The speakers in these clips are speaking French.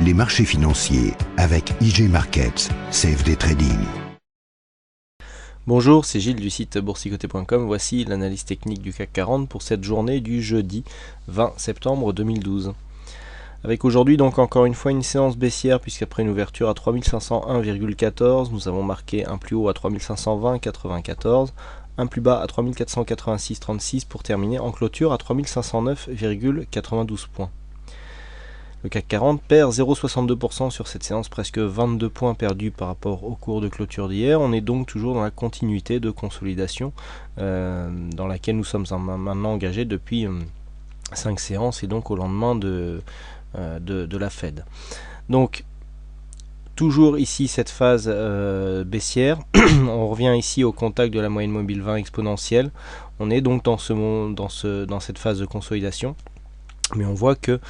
Les marchés financiers avec IG Markets, CFD Trading. Bonjour, c'est Gilles du site boursicoté.com. Voici l'analyse technique du CAC 40 pour cette journée du jeudi 20 septembre 2012. Avec aujourd'hui donc encore une fois une séance baissière, puisqu'après une ouverture à 3501,14, nous avons marqué un plus haut à 3520,94, un plus bas à 3486,36 pour terminer en clôture à 3509,92 points. Le CAC 40 perd 0,62% sur cette séance, presque 22 points perdus par rapport au cours de clôture d'hier. On est donc toujours dans la continuité de consolidation dans laquelle nous sommes maintenant engagés depuis 5 séances et donc au lendemain de la Fed. Donc toujours ici cette phase baissière. On revient ici au contact de la moyenne mobile 20 exponentielle. On est donc dans cette phase de consolidation. Mais on voit que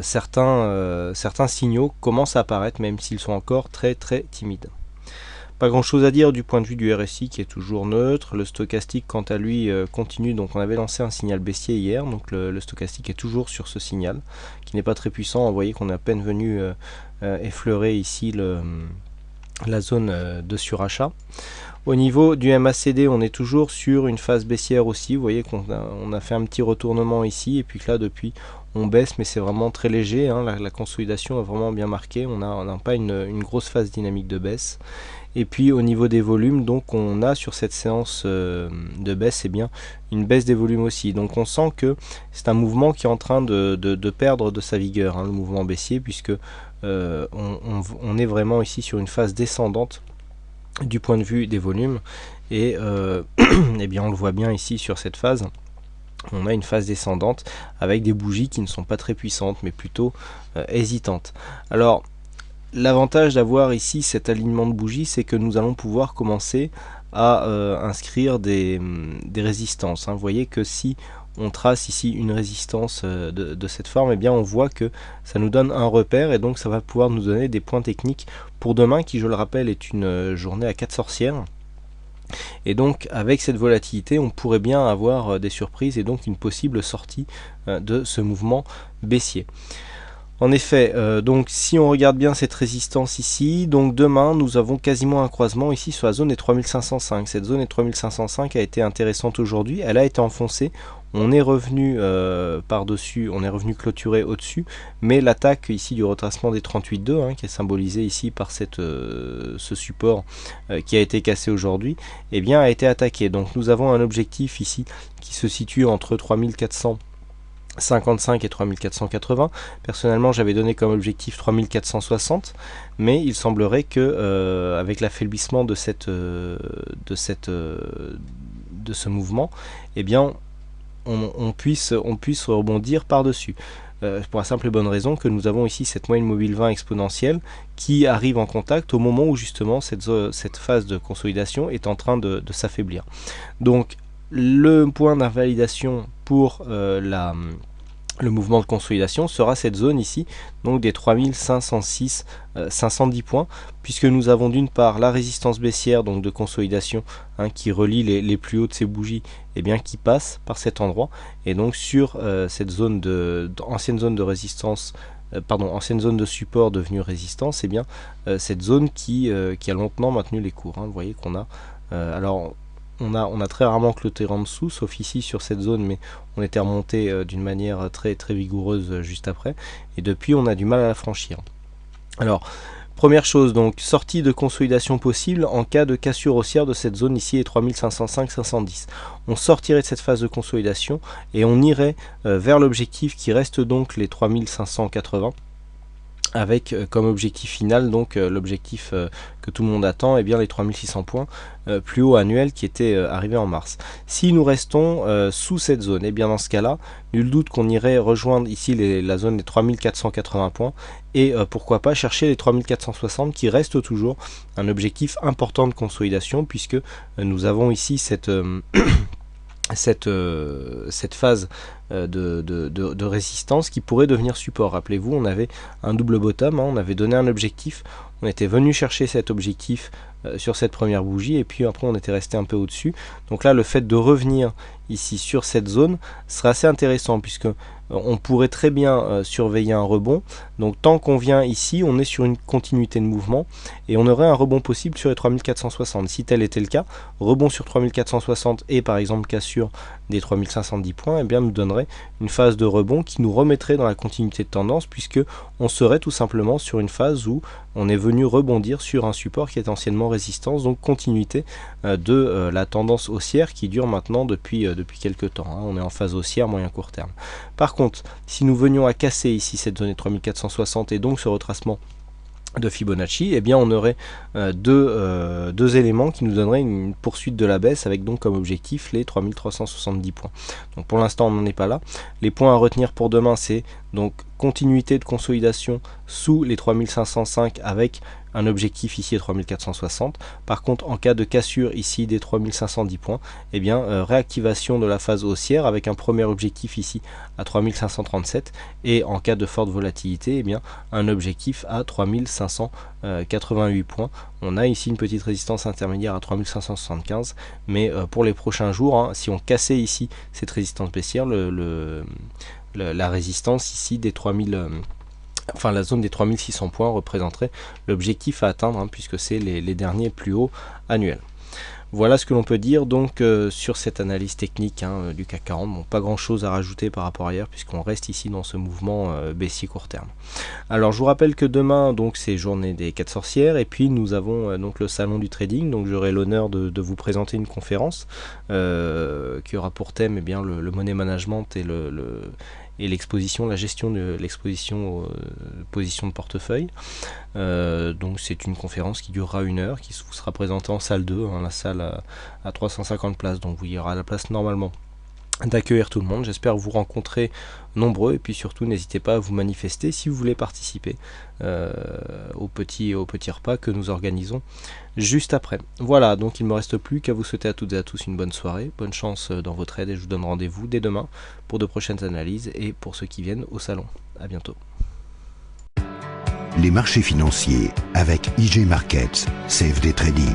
certains signaux commencent à apparaître, même s'ils sont encore très timides. Pas grand chose à dire du point de vue du RSI qui est toujours neutre. Le stochastique quant à lui continue. Donc on avait lancé un signal baissier hier, donc le stochastique est toujours sur ce signal qui n'est pas très puissant. Vous voyez qu'on est à peine venu effleurer ici la zone de surachat. Au niveau du MACD, on est toujours sur une phase baissière aussi. Vous voyez qu'on a fait un petit retournement ici, et puis que là depuis on baisse, mais c'est vraiment très léger, hein. La consolidation a vraiment bien marqué. On n'a pas une grosse phase dynamique de baisse. Et puis au niveau des volumes, donc on a sur cette séance de baisse une baisse des volumes aussi. Donc on sent que c'est un mouvement qui est en train de perdre de sa vigueur, hein, le mouvement baissier, puisque on est vraiment ici sur une phase descendante du point de vue des volumes. Et eh bien on le voit bien ici sur cette phase. On a une phase descendante avec des bougies qui ne sont pas très puissantes, mais plutôt hésitantes. Alors l'avantage d'avoir ici cet alignement de bougies, c'est que nous allons pouvoir commencer à inscrire des résistances, hein. Vous voyez que si on trace ici une résistance de cette forme, eh bien on voit que ça nous donne un repère, et donc ça va pouvoir nous donner des points techniques pour demain, qui, je le rappelle, est une journée à 4 sorcières. Et donc avec cette volatilité, on pourrait bien avoir des surprises et donc une possible sortie de ce mouvement baissier. En effet, donc si on regarde bien cette résistance ici, donc demain nous avons quasiment un croisement ici sur la zone des 3505. Cette zone des 3505 a été intéressante aujourd'hui, elle a été enfoncée. On est revenu par-dessus, on est revenu clôturer au-dessus, mais l'attaque ici du retracement des 38,2, hein, qui est symbolisé ici par ce support qui a été cassé aujourd'hui, eh bien a été attaqué. Donc nous avons un objectif ici qui se situe entre 3455 et 3480. Personnellement, j'avais donné comme objectif 3460, mais il semblerait que avec l'affaiblissement de ce mouvement, eh bien on puisse rebondir par-dessus. Pour la simple et bonne raison que nous avons ici cette moyenne mobile 20 exponentielle qui arrive en contact au moment où justement cette phase de consolidation est en train de s'affaiblir. Donc le point d'invalidation pour le mouvement de consolidation sera cette zone ici, donc des 3506 510 points, puisque nous avons d'une part la résistance baissière donc de consolidation, hein, qui relie les plus hauts de ces bougies, et bien qui passe par cet endroit, et donc sur cette zone ancienne zone de résistance, ancienne zone de support devenue résistance, et bien cette zone qui a longtemps maintenu les cours, hein. Vous voyez qu'on a alors on a très rarement clôturé en dessous, sauf ici sur cette zone, mais on était remonté d'une manière très vigoureuse juste après, et depuis on a du mal à la franchir. Alors première chose, donc sortie de consolidation possible en cas de cassure haussière de cette zone ici, et 3505-510. On sortirait de cette phase de consolidation et on irait vers l'objectif qui reste donc les 3580, avec comme objectif final donc l'objectif que tout le monde attend, et bien les 3600 points plus haut annuel qui était arrivé en mars. Si nous restons sous cette zone, et bien dans ce cas là, nul doute qu'on irait rejoindre ici la zone des 3480 points, et pourquoi pas chercher les 3460 qui reste toujours un objectif important de consolidation, puisque nous avons ici cette phase de résistance qui pourrait devenir support. Rappelez-vous, on avait un double bottom, hein, on avait donné un objectif, on était venu chercher cet objectif sur cette première bougie, et puis après on était resté un peu au-dessus. Donc là, le fait de revenir ici sur cette zone serait assez intéressant, puisque on pourrait très bien surveiller un rebond. Donc tant qu'on vient ici, on est sur une continuité de mouvement et on aurait un rebond possible sur les 3460. Si tel était le cas, rebond sur 3460 et par exemple cassure des 3510 points, eh bien nous donnerait une phase de rebond qui nous remettrait dans la continuité de tendance, puisque on serait tout simplement sur une phase où on est venu rebondir sur un support qui est anciennement résistance, donc continuité de la tendance haussière qui dure maintenant depuis quelques temps. On est en phase haussière moyen court terme. Par contre, si nous venions à casser ici cette zone des 3460 et donc ce retracement de Fibonacci, eh bien on aurait deux éléments qui nous donneraient une poursuite de la baisse, avec donc comme objectif les 3370 points. Donc pour l'instant on n'en est pas là. Les points à retenir pour demain, c'est donc continuité de consolidation sous les 3505 avec un objectif ici à 3460. Par contre, en cas de cassure ici des 3510 points, eh bien réactivation de la phase haussière avec un premier objectif ici à 3537, et en cas de forte volatilité, eh bien un objectif à 3588 points. On a ici une petite résistance intermédiaire à 3575, mais pour les prochains jours, si on cassait ici cette résistance baissière, la résistance ici des 3000, enfin la zone des 3600 points représenterait l'objectif à atteindre, puisque c'est les derniers plus hauts annuels. Voilà ce que l'on peut dire donc sur cette analyse technique du CAC 40. Bon, pas grand chose à rajouter par rapport à hier, puisqu'on reste ici dans ce mouvement baissier court terme. Alors je vous rappelle que demain donc c'est journée des 4 sorcières, et puis nous avons donc le salon du trading. Donc j'aurai l'honneur de vous présenter une conférence qui aura pour thème le money management et l'exposition, la gestion de l'exposition aux positions de portefeuille. Donc c'est une conférence qui durera 1 heure, qui vous sera présentée en salle 2, la salle à 350 places, donc il y aura la place normalement d'accueillir tout le monde. J'espère vous rencontrer nombreux, et puis surtout n'hésitez pas à vous manifester si vous voulez participer au petit repas que nous organisons juste après. Voilà, donc il ne me reste plus qu'à vous souhaiter à toutes et à tous une bonne soirée, bonne chance dans vos trades, et je vous donne rendez-vous dès demain pour de prochaines analyses et pour ceux qui viennent au salon. À bientôt. Les marchés financiers avec IG Markets, CFD Trading.